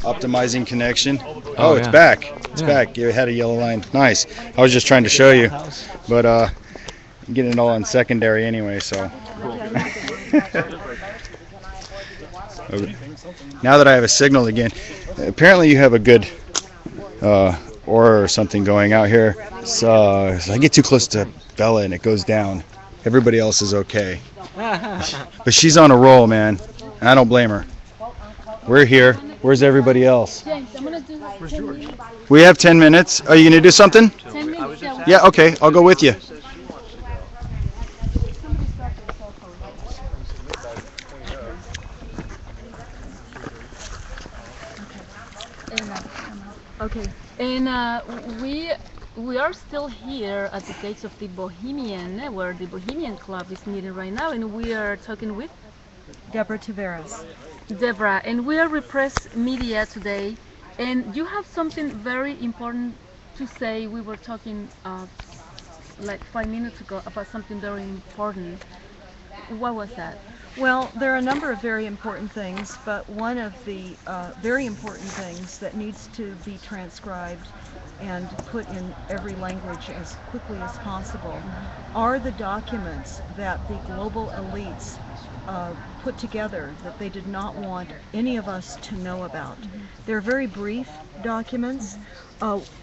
Optimizing connection. Oh, It's yeah. back. It's back. You had a yellow line. Nice. I was just trying to show you, but I'm getting it all on secondary anyway, so. Now that I have a signal again, apparently you have a good aura or something going out here. So if I get too close to Bella and it goes down, everybody else is okay. But she's on a roll, man, and I don't blame her. We're here. Where's everybody else? Where's George? We have 10 minutes. Are you going to do something? 10 minutes. Yeah, okay. I'll go with you. Okay, and we are still here at the gates of the Bohemian, where the Bohemian Club is meeting right now, and we are talking with Deborah Taveras. Deborah, and we are Repress Media today, and you have something very important to say. We were talking like 5 minutes ago about something very important. What was that? Well, there are a number of very important things, but one of the very important things that needs to be transcribed and put in every language as quickly as possible are the documents that the global elites put together that they did not want any of us to know about. They're very brief documents.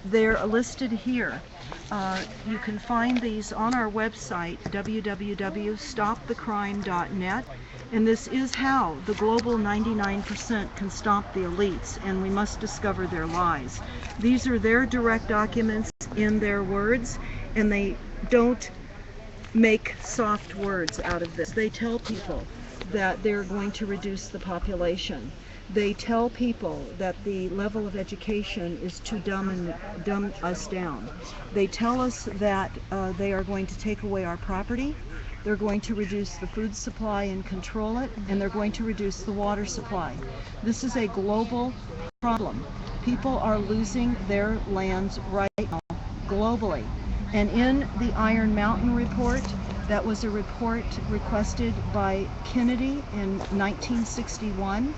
They're listed here. You can find these on our website, www.stopthecrime.net, and this is how the global 99% can stop the elites, and we must discover their lies. These are their direct documents in their words, and they don't make soft words out of this. They tell people that they're going to reduce the population. They tell people that the level of education is too dumb us down. They tell us that they are going to take away our property, they're going to reduce the food supply and control it, and they're going to reduce the water supply. This is a global problem. People are losing their lands right now globally. And in the Iron Mountain report, that was a report requested by Kennedy in 1961.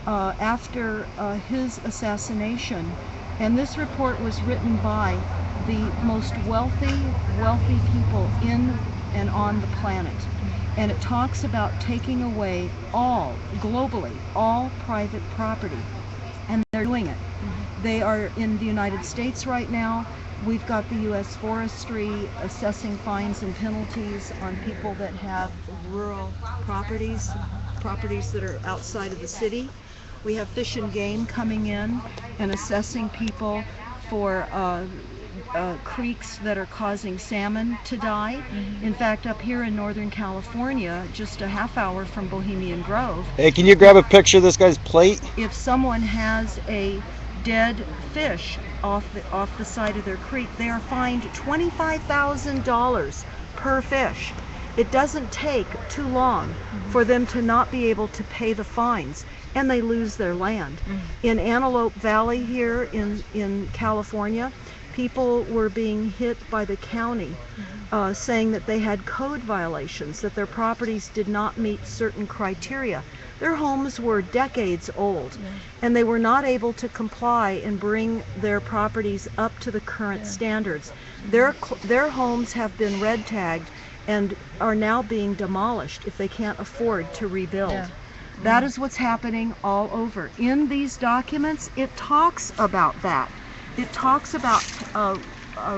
After his assassination, and this report was written by the most wealthy people in and on the planet, and it talks about taking away globally all private property, and they're doing it. They are in the United States right now. We've got the U.S. Forestry assessing fines and penalties on people that have rural properties that are outside of the city. We have Fish and Game coming in and assessing people for creeks that are causing salmon to die. In fact, up here in Northern California, just a half hour from Bohemian Grove. Hey, can you grab a picture of this guy's plate? If someone has a dead fish off the side of their creek, they are fined $25,000 per fish. It doesn't take too long for them to not be able to pay the fines, and they lose their land. In Antelope Valley here in California, people were being hit by the county saying that they had code violations, that their properties did not meet certain criteria. Their homes were decades old, and they were not able to comply and bring their properties up to the current standards. Their homes have been red tagged and are now being demolished if they can't afford to rebuild. That is what's happening all over. In these documents, it talks about that. It talks about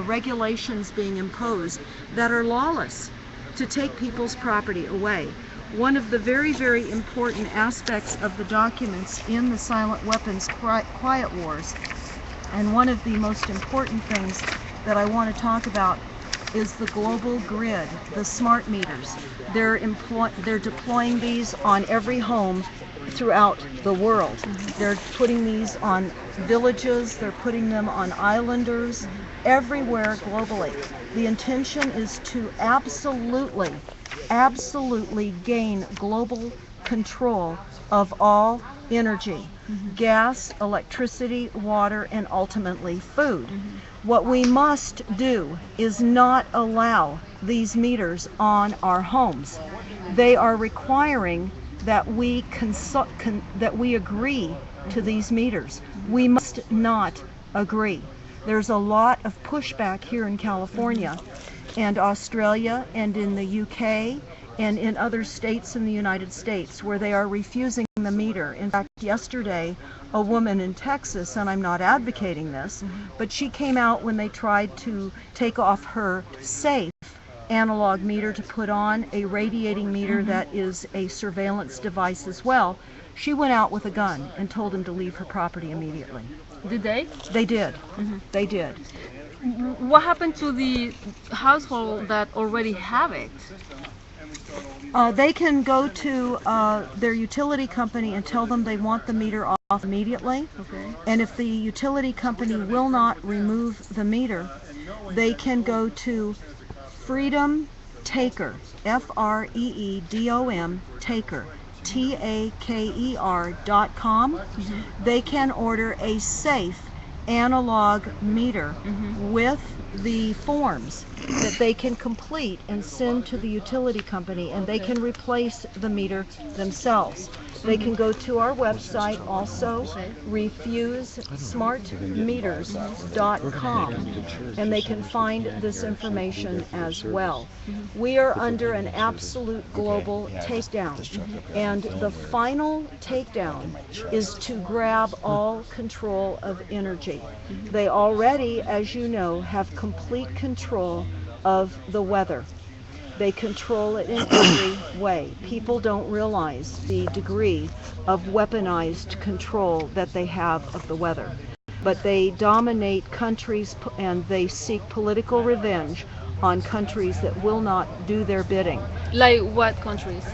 regulations being imposed that are lawless to take people's property away. One of the very, very important aspects of the documents in the Silent Weapons Quiet Wars, and one of the most important things that I want to talk about, is the global grid, the smart meters. They're deploying these on every home throughout the world. They're putting these on villages, they're putting them on islanders, everywhere globally. The intention is to absolutely gain global control of all energy, gas, electricity, water, and ultimately food. What we must do is not allow these meters on our homes. They are requiring that we agree to these meters. We must not agree. There's a lot of pushback here in California and Australia and in the UK and in other states in the United States where they are refusing the meter. In fact, yesterday, a woman in Texas, and I'm not advocating this, but she came out when they tried to take off her safe analog meter to put on a radiating meter that is a surveillance device as well. She went out with a gun and told him to leave her property immediately. Did they? They did. They did. What happened to the household that already have it? They can go to their utility company and tell them they want the meter off immediately. Okay. And if the utility company will not remove the meter, they can go to Freedom Taker, FREEDOM Taker, TAKER.com. They can order a safe analog meter with the forms that they can complete and send to the utility company, and they can replace the meter themselves. They can go to our website also, refusesmartmeters.com, and they can find this information as well. We are under an absolute global takedown, and the final takedown is to grab all control of energy. They already, as you know, have complete control of the weather. They control it in every way. People don't realize the degree of weaponized control that they have of the weather. But they dominate countries and they seek political revenge on countries that will not do their bidding. Like what countries?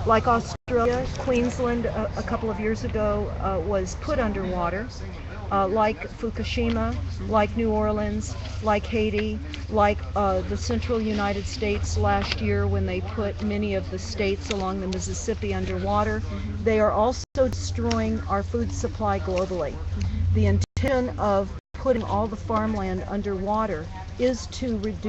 Like Australia, Queensland a couple of years ago was put underwater. Like Fukushima, like New Orleans, like Haiti, like the central United States last year when they put many of the states along the Mississippi underwater. They are also destroying our food supply globally. The intention of putting all the farmland underwater is to reduce